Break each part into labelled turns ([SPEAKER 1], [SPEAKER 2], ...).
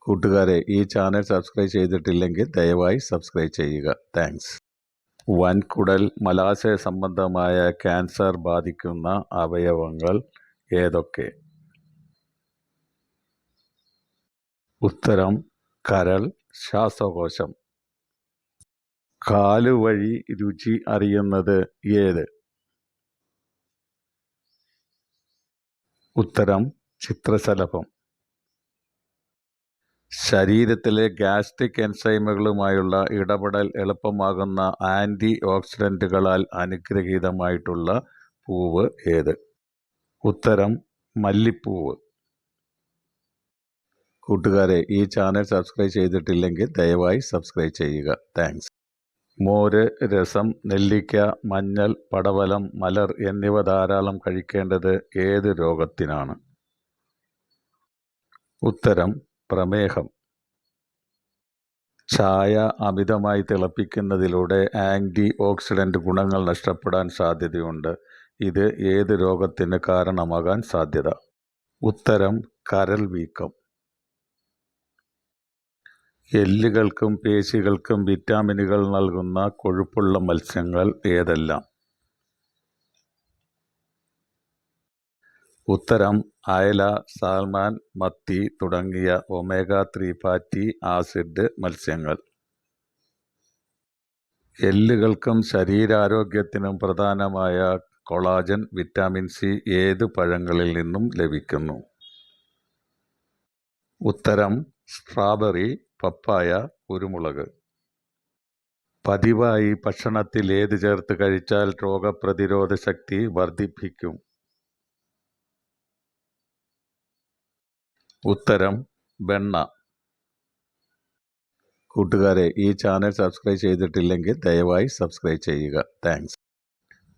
[SPEAKER 1] കൂട്ടുകാരെ, ഈ channel subscribe ചെയ്തിട്ടില്ലെങ്കിൽ ദയവായി സബ്സ്ക്രൈബ് ചെയ്യുക. താങ്ക്സ്. വൻകുടൽ മലാശയ സംബന്ധമായ ക്യാൻസർ ബാധിക്കുന്ന അവയവങ്ങൾ ഏതൊക്കെ? ഉത്തരം കരൾ, ശ്വാസകോശം. കാലുവഴി രുചി അറിയുന്നത് ഏത്? ഉത്തരം ചിത്രശലഭം. ശരീരത്തിലെ ഗ്യാസ്ട്രിക് എൻസൈമുകളുമായുള്ള ഇടപെടൽ എളുപ്പമാകുന്ന ആൻറ്റി ഓക്സിഡൻറ്റുകളാൽ അനുഗ്രഹീതമായിട്ടുള്ള പൂവ് ഏത്? ഉത്തരം മല്ലിപ്പൂവ്. കൂട്ടുകാരെ, ഈ ചാനൽ സബ്സ്ക്രൈബ് ചെയ്തിട്ടില്ലെങ്കിൽ ദയവായി സബ്സ്ക്രൈബ് ചെയ്യുക. താങ്ക്സ്. മോര്, രസം, നെല്ലിക്ക, മഞ്ഞൾ, പടവലം, മലർ എന്നിവ ധാരാളം കഴിക്കേണ്ടത് ഏത് രോഗത്തിനാണ്? ഉത്തരം പ്രമേഹം. ചായ അമിതമായി തിളപ്പിക്കുന്നതിലൂടെ ആൻറ്റി ഓക്സിഡൻറ്റ് ഗുണങ്ങൾ നഷ്ടപ്പെടാൻ സാധ്യതയുണ്ട്. ഇത് ഏത് രോഗത്തിന് കാരണമാകാൻ സാധ്യത? ഉത്തരം കരൾ വീക്കം. എല്ലുകൾക്കും പേശികൾക്കും വിറ്റാമിനുകൾ നൽകുന്ന കൊഴുപ്പുള്ള മത്സ്യങ്ങൾ ഏതെല്ലാം? ഉത്തരം അയല, സാൽമൺ, മത്തി തുടങ്ങിയ ഒമേഗ-3 ഫാറ്റി ആസിഡ് മത്സ്യങ്ങൾ. എല്ലുകൾക്കും ശരീരാരോഗ്യത്തിനും പ്രധാനമായ കൊളാജൻ, വിറ്റാമിൻ സി ഏത് പഴങ്ങളിൽ നിന്നും ലഭിക്കുന്നു? ഉത്തരം സ്ട്രോബെറി, പപ്പായ, കുരുമുളക്. പതിവായി ഭക്ഷണത്തിൽ ഏത് ചേർത്ത് കഴിച്ചാൽ രോഗപ്രതിരോധ ശക്തി വർദ്ധിപ്പിക്കും? ഉത്തരം വെണ്ണ. കൂട്ടുകാരെ, ഈ ചാനൽ സബ്സ്ക്രൈബ് ചെയ്തിട്ടില്ലെങ്കിൽ ദയവായി സബ്സ്ക്രൈബ് ചെയ്യുക. താങ്ക്സ്.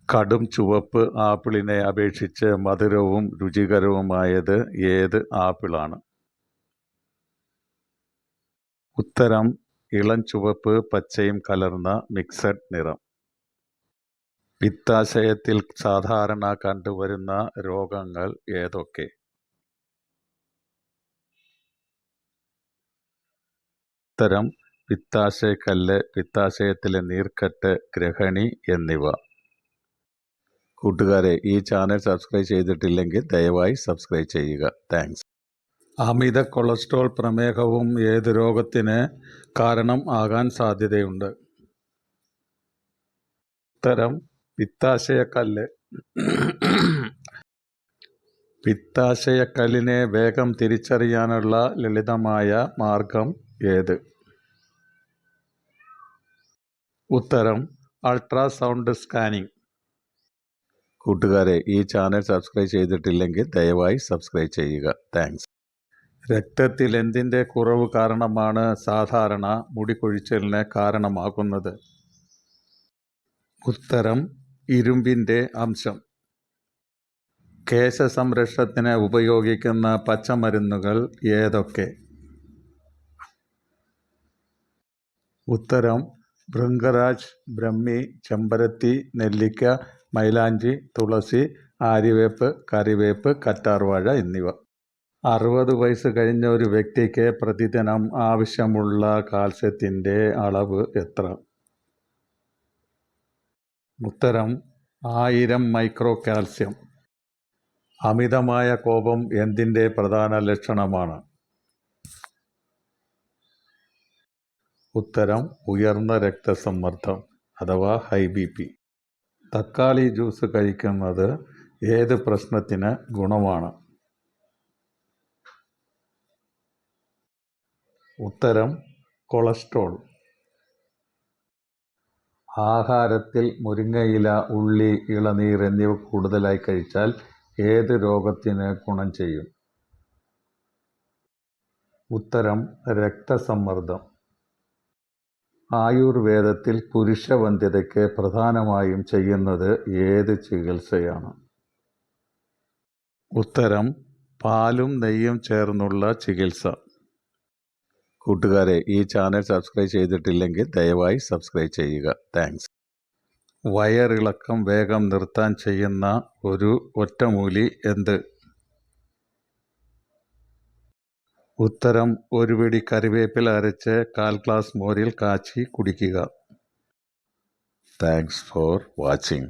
[SPEAKER 1] കടും ചുവപ്പ് ആപ്പിളിനെ അപേക്ഷിച്ച് മധുരവും രുചികരവുമായത് ഏത് ആപ്പിളാണ്? ഉത്തരം ഇളം ചുവപ്പ് പച്ചയും കലർന്ന മിക്സഡ് നിറം. പിത്താശയത്തിൽ സാധാരണ കണ്ടുവരുന്ന രോഗങ്ങൾ ഏതൊക്കെ? ഉത്തരം പിത്താശയക്കല്ല്, പിത്താശയത്തിലെ നീർക്കെട്ട്, ഗ്രഹണി എന്നിവ. കൂട്ടുകാരെ, ഈ ചാനൽ സബ്സ്ക്രൈബ് ചെയ്തിട്ടില്ലെങ്കിൽ ദയവായി സബ്സ്ക്രൈബ് ചെയ്യുക. താങ്ക്സ്. അമിത കൊളസ്ട്രോൾ പ്രമേഹവും ഏത് രോഗത്തിന് കാരണം ആകാൻ സാധ്യതയുണ്ട്? ഉത്തരം പിത്താശയക്കല്ല്. പിത്താശയക്കല്ലിനെ വേഗം തിരിച്ചറിയാനുള്ള ലളിതമായ മാർഗം ഏത്? ഉത്തരം അൾട്രാസൗണ്ട് സ്കാനിംഗ്. കൂട്ടുകാരെ, ഈ ചാനൽ സബ്സ്ക്രൈബ് ചെയ്തിട്ടില്ലെങ്കിൽ ദയവായി സബ്സ്ക്രൈബ് ചെയ്യുക. താങ്ക്സ്. രക്തത്തിൽ എന്തിൻ്റെ കുറവ് കാരണമാണ് സാധാരണ മുടികൊഴിച്ചിലിന് കാരണമാകുന്നത്? ഉത്തരം ഇരുമ്പിൻ്റെ അംശം. കേശസംരക്ഷണത്തിന് ഉപയോഗിക്കുന്ന പച്ചമരുന്നുകൾ ഏതൊക്കെ? ഉത്തരം ഭൃംഗരാജ്, ബ്രഹ്മി, ചെമ്പരത്തി, നെല്ലിക്ക, മൈലാഞ്ചി, തുളസി, ആര്യവേപ്പ്, കറിവേപ്പ്, കറ്റാർവാഴ എന്നിവ. 60 വയസ്സ് കഴിഞ്ഞ ഒരു വ്യക്തിക്ക് പ്രതിദിനം ആവശ്യമുള്ള കാൽസ്യത്തിൻ്റെ അളവ് എത്ര? ഉത്തരം 1000 മൈക്രോ കാൽസ്യം. അമിതമായ കോപം എന്തിൻ്റെ പ്രധാന ലക്ഷണമാണ്? ഉത്തരം ഉയർന്ന രക്തസമ്മർദ്ദം അഥവാ ഹൈ BP. തക്കാളി ജ്യൂസ് കഴിക്കുന്നത് ഏത് പ്രശ്നത്തിന് ഗുണമാണ്? ഉത്തരം കൊളസ്ട്രോൾ. ആഹാരത്തിൽ മുരിങ്ങയില, ഉള്ളി, ഇളനീർ എന്നിവ കൂടുതലായി കഴിച്ചാൽ ഏത് രോഗത്തിന് ഗുണം ചെയ്യും? ഉത്തരം രക്തസമ്മർദ്ദം. ആയുർവേദത്തിൽ പുരുഷവന്ധ്യതയ്ക്ക് പ്രധാനമായും ചെയ്യുന്നത് ഏത് ചികിത്സയാണ്? ഉത്തരം പാലും നെയ്യും ചേർന്നുള്ള ചികിത്സ. കൂട്ടുകാരെ, ഈ ചാനൽ സബ്സ്ക്രൈബ് ചെയ്തിട്ടില്ലെങ്കിൽ ദയവായി സബ്സ്ക്രൈബ് ചെയ്യുക. താങ്ക്സ്. വയറിളക്കം വേഗം നിർത്താൻ ചെയ്യുന്ന ഒരു ഒറ്റമൂലി എന്ത്? ഉത്തരം: ഒരു പിടി കറിവേപ്പില അരച്ച് 1/4 ഗ്ലാസ് മോരിൽ കാച്ചി കുടിക്കുക. Thanks for watching.